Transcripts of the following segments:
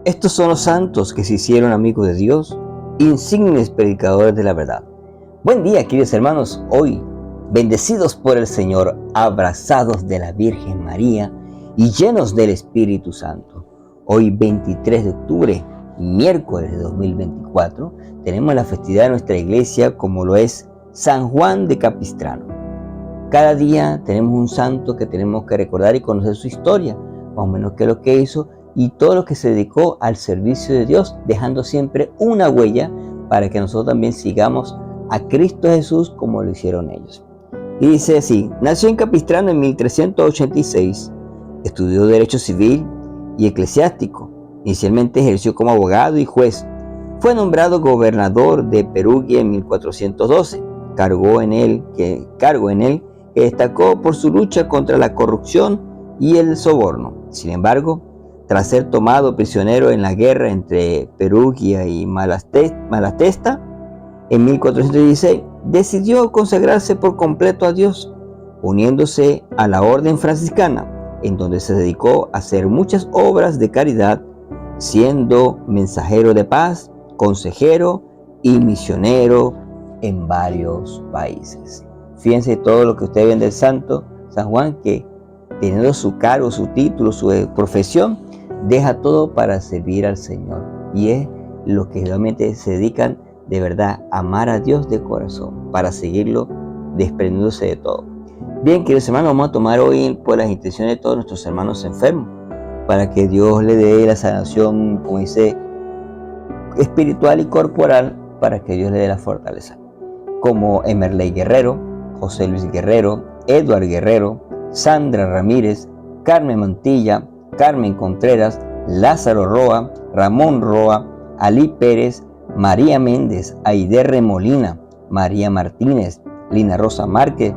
Estos son los santos que se hicieron amigos de Dios, insignes predicadores de la verdad. Buen día, queridos hermanos. Hoy, bendecidos por el Señor, abrazados de la Virgen María y llenos del Espíritu Santo. Hoy, 23 de octubre, miércoles de 2024, tenemos la festividad de nuestra iglesia como lo es San Juan de Capistrano. Cada día tenemos un santo que tenemos que recordar y conocer su historia, más o menos qué es lo que hizo y todo lo que se dedicó al servicio de Dios, dejando siempre una huella para que nosotros también sigamos a Cristo Jesús como lo hicieron ellos. Y dice así: nació en Capistrano en 1386, estudió Derecho Civil y Eclesiástico, inicialmente ejerció como abogado y juez, fue nombrado gobernador de Perugia en 1412, cargo en él que destacó por su lucha contra la corrupción y el soborno. Sin embargo, tras ser tomado prisionero en la guerra entre Perugia y Malatesta, en 1416, decidió consagrarse por completo a Dios, uniéndose a la orden franciscana, en donde se dedicó a hacer muchas obras de caridad, siendo mensajero de paz, consejero y misionero en varios países. Fíjense todo lo que ustedes ven del santo San Juan, que teniendo su cargo, su título, su profesión, deja todo para servir al Señor. Y es lo que realmente se dedican de verdad a amar a Dios de corazón, para seguirlo desprendiéndose de todo. Bien, queridos hermanos, vamos a tomar hoy por las intenciones de todos nuestros hermanos enfermos, para que Dios le dé la sanación, como dice, espiritual y corporal, para que Dios le dé la fortaleza. Como Emerley Guerrero, José Luis Guerrero, Edward Guerrero, Sandra Ramírez, Carmen Mantilla, Carmen Contreras, Lázaro Roa, Ramón Roa, Ali Pérez, María Méndez, Aider Molina, María Martínez, Lina Rosa Márquez,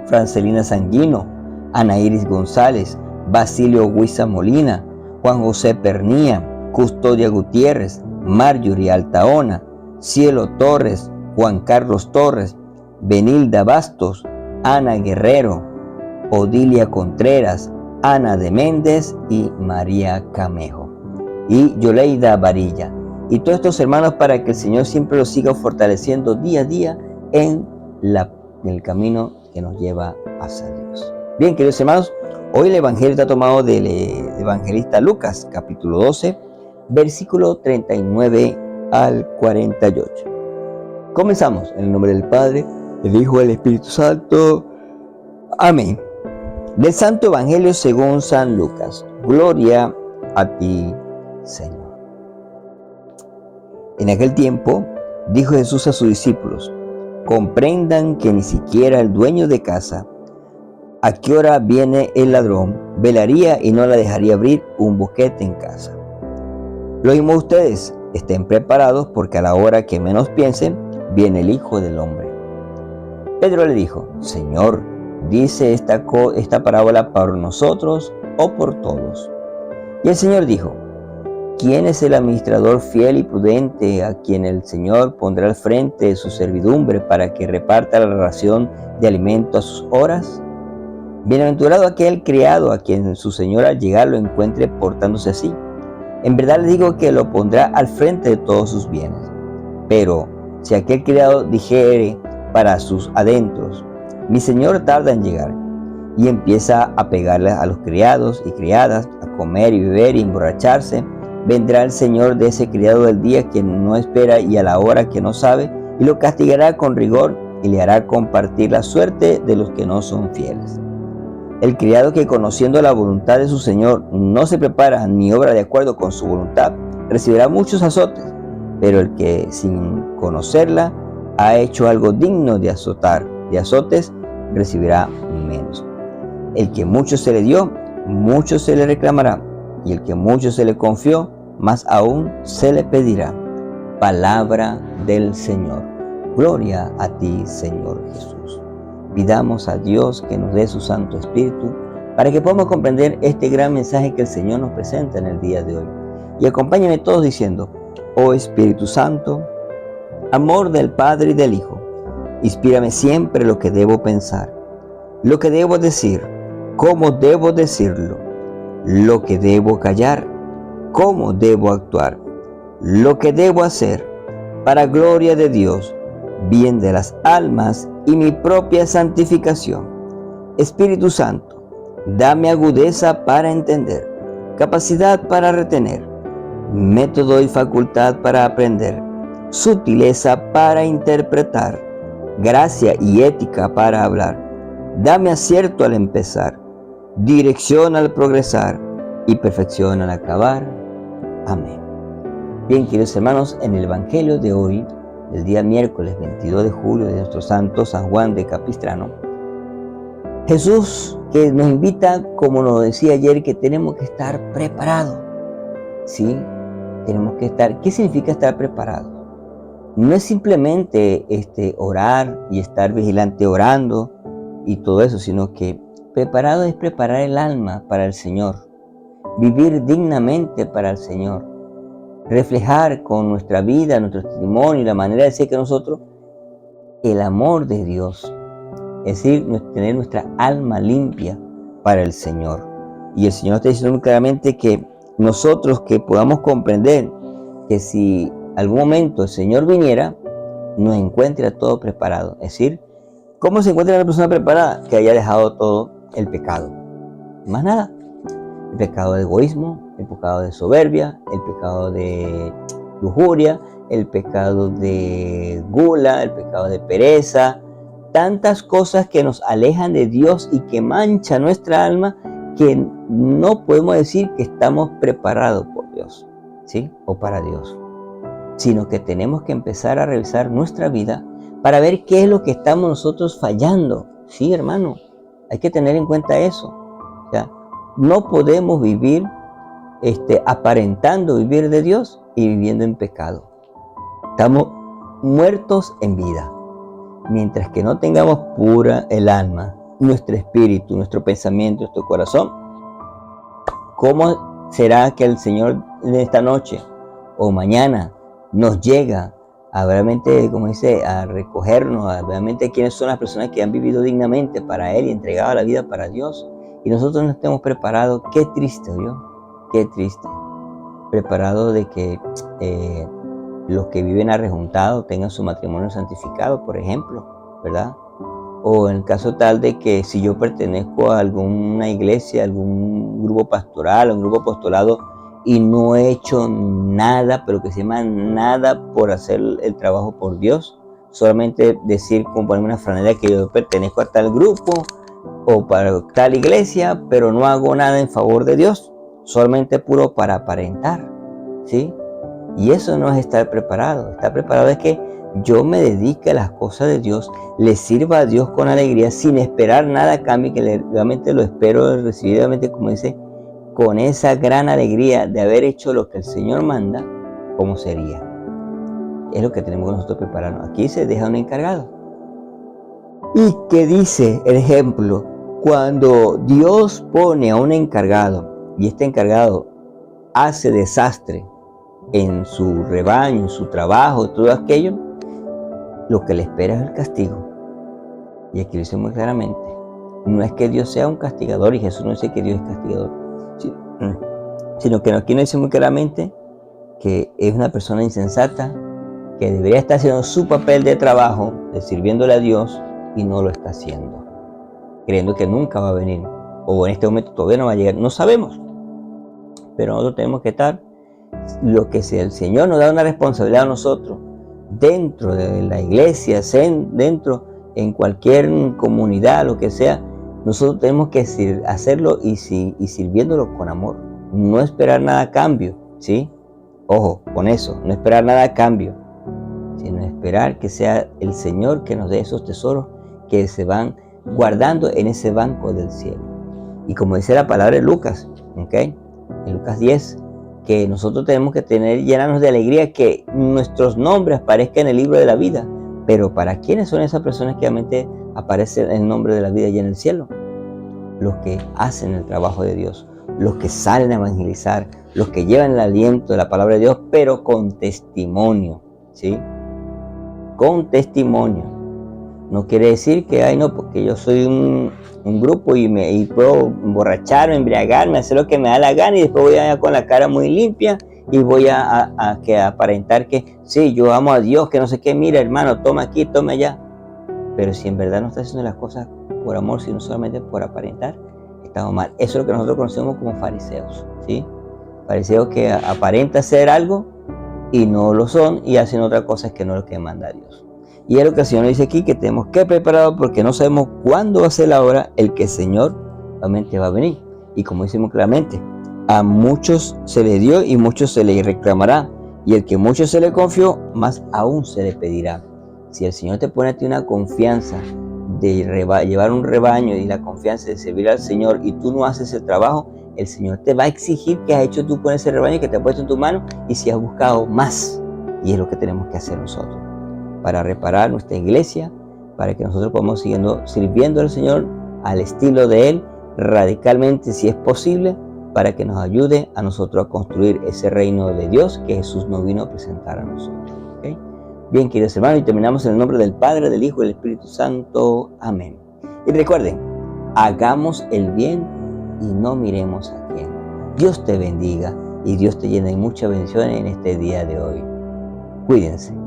Francelina Sanguino, Ana Iris González, Basilio Huiza Molina, Juan José Pernía, Custodia Gutiérrez, Marjorie Altaona, Cielo Torres, Juan Carlos Torres, Benilda Bastos, Ana Guerrero, Odilia Contreras, Ana de Méndez y María Camejo, y Yoleida Varilla, y todos estos hermanos, para que el Señor siempre los siga fortaleciendo día a día en el camino que nos lleva hacia Dios. Bien, queridos hermanos, hoy el Evangelio está tomado del evangelista Lucas, capítulo 12, versículo 39 al 48. Comenzamos en el nombre del Padre, del Hijo y del Espíritu Santo. Amén. Del Santo Evangelio según San Lucas. Gloria a ti, Señor. En aquel tiempo, dijo Jesús a sus discípulos: comprendan que ni siquiera el dueño de casa, a qué hora viene el ladrón, velaría y no la dejaría abrir un boquete en casa. Lo mismo ustedes, estén preparados, porque a la hora que menos piensen, viene el Hijo del Hombre. Pedro le dijo: Señor, ¿dice esta parábola por nosotros o por todos? Y el Señor dijo: ¿quién es el administrador fiel y prudente a quien el Señor pondrá al frente de su servidumbre para que reparta la ración de alimento a sus horas? Bienaventurado aquel criado a quien su Señor al llegar lo encuentre portándose así. En verdad les digo que lo pondrá al frente de todos sus bienes. Pero si aquel criado dijere para sus adentros: mi Señor tarda en llegar, y empieza a pegarle a los criados y criadas, a comer y beber y emborracharse, vendrá el Señor de ese criado del día que no espera y a la hora que no sabe, y lo castigará con rigor y le hará compartir la suerte de los que no son fieles. El criado que, conociendo la voluntad de su Señor, no se prepara ni obra de acuerdo con su voluntad, recibirá muchos azotes, pero el que, sin conocerla, ha hecho algo digno de azotes, recibirá menos. El que mucho se le dio, mucho se le reclamará, y el que mucho se le confió, más aún se le pedirá. Palabra del Señor. Gloria a ti, Señor Jesús. Pidamos a Dios que nos dé su Santo Espíritu para que podamos comprender este gran mensaje que el Señor nos presenta en el día de hoy. Y acompáñenme todos diciendo: oh Espíritu Santo, amor del Padre y del Hijo, inspírame siempre lo que debo pensar, lo que debo decir, cómo debo decirlo, lo que debo callar, cómo debo actuar, lo que debo hacer para gloria de Dios, bien de las almas y mi propia santificación. Espíritu Santo, dame agudeza para entender, capacidad para retener, método y facultad para aprender, sutileza para interpretar, gracia y ética para hablar. Dame acierto al empezar, dirección al progresar y perfección al acabar. Amén. Bien, queridos hermanos, en el Evangelio de hoy, del día miércoles 22 de julio de nuestro santo San Juan de Capistrano, Jesús que nos invita, como nos decía ayer, que tenemos que estar preparados. ¿Sí? Tenemos que estar. ¿Qué significa estar preparados? No es simplemente orar y estar vigilante orando y todo eso, sino que preparado es preparar el alma para el Señor, vivir dignamente para el Señor, reflejar con nuestra vida, nuestro testimonio y la manera de ser que nosotros el amor de Dios, es decir, tener nuestra alma limpia para el Señor. Y el Señor está diciendo muy claramente que nosotros que podamos comprender que si algún momento el Señor viniera, nos encuentre todo preparado. Es decir, ¿cómo se encuentra una persona preparada? Que haya dejado todo el pecado. Más nada. El pecado de egoísmo, el pecado de soberbia, el pecado de lujuria, el pecado de gula, el pecado de pereza. Tantas cosas que nos alejan de Dios y que manchan nuestra alma, que no podemos decir que estamos preparados por Dios, ¿sí? O para Dios, sino que tenemos que empezar a revisar nuestra vida para ver qué es lo que estamos nosotros fallando. Sí, hermano, hay que tener en cuenta eso. O sea, no podemos vivir aparentando vivir de Dios y viviendo en pecado. Estamos muertos en vida. Mientras que no tengamos pura el alma, nuestro espíritu, nuestro pensamiento, nuestro corazón, ¿cómo será que el Señor en esta noche o mañana nos llega a realmente, como dice, a recogernos, a realmente quiénes son las personas que han vivido dignamente para Él y entregado la vida para Dios? Y nosotros no estemos preparados. Qué triste, ¿yo? Qué triste. Preparado de que los que viven arrejuntados tengan su matrimonio santificado, por ejemplo, ¿verdad? O en el caso tal de que si yo pertenezco a alguna iglesia, algún grupo pastoral, a un grupo apostolado y no he hecho nada, pero que se llama nada por hacer el trabajo por Dios, solamente decir, como ponerme una franela que yo pertenezco a tal grupo o para tal iglesia, pero no hago nada en favor de Dios, solamente puro para aparentar, ¿sí? Y eso no es estar preparado. Estar preparado es que yo me dedique a las cosas de Dios, le sirva a Dios con alegría, sin esperar nada a cambio, que realmente lo espero recibir, realmente, como dice, con esa gran alegría de haber hecho lo que el Señor manda, ¿cómo sería? Es lo que tenemos que nosotros prepararnos. Aquí se deja un encargado. ¿Y qué dice el ejemplo? Cuando Dios pone a un encargado y este encargado hace desastre en su rebaño, en su trabajo, todo aquello, lo que le espera es el castigo. Y aquí lo dice muy claramente. No es que Dios sea un castigador, y Jesús no dice que Dios es castigador, sino que aquí nos dice muy claramente que es una persona insensata, que debería estar haciendo su papel de trabajo, de sirviéndole a Dios, y no lo está haciendo, creyendo que nunca va a venir, o en este momento todavía no va a llegar, no sabemos. Pero nosotros tenemos que estar, lo que sea, el Señor nos da una responsabilidad a nosotros, dentro de la iglesia, dentro, en cualquier comunidad, lo que sea, nosotros tenemos que hacerlo y sirviéndolo con amor, no esperar nada a cambio, ¿sí? Ojo, con eso, no esperar nada a cambio, sino esperar que sea el Señor que nos dé esos tesoros que se van guardando en ese banco del cielo. Y como dice la palabra de Lucas, ¿ok? En Lucas 10, que nosotros tenemos que llenarnos de alegría, que nuestros nombres aparezcan en el libro de la vida. Pero ¿para quiénes son esas personas que realmente aparece el nombre de la vida allá en el cielo? Los que hacen el trabajo de Dios, los que salen a evangelizar, los que llevan el aliento de la palabra de Dios, pero con testimonio, ¿sí? Con testimonio. No quiere decir que, ay no, porque yo soy un grupo y puedo emborracharme, embriagarme, hacer lo que me da la gana y después voy a con la cara muy limpia y voy a aparentar que sí, yo amo a Dios, que no sé qué, mira hermano, toma aquí, toma allá. Pero si en verdad no está haciendo las cosas por amor, sino solamente por aparentar, estamos mal. Eso es lo que nosotros conocemos como fariseos, ¿sí? Fariseos que aparentan ser algo y no lo son y hacen otra cosa que no es lo que manda Dios. Y es lo que el Señor dice aquí, que tenemos que preparar porque no sabemos cuándo va a ser la hora el que el Señor realmente va a venir. Y como decimos claramente, a muchos se le dio y muchos se le reclamará. Y el que mucho se le confió, más aún se le pedirá. Si el Señor te pone a ti una confianza de llevar un rebaño y la confianza de servir al Señor y tú no haces el trabajo, el Señor te va a exigir qué has hecho tú con ese rebaño que te ha puesto en tu mano y si has buscado más. Y es lo que tenemos que hacer nosotros para reparar nuestra iglesia, para que nosotros podamos sirviendo al Señor al estilo de Él, radicalmente si es posible, para que nos ayude a nosotros a construir ese reino de Dios que Jesús nos vino a presentar a nosotros. ¿Okay? Bien, queridos hermanos, y terminamos en el nombre del Padre, del Hijo y del Espíritu Santo. Amén. Y recuerden, hagamos el bien y no miremos a quién. Dios te bendiga y Dios te llene de muchas bendiciones en este día de hoy. Cuídense.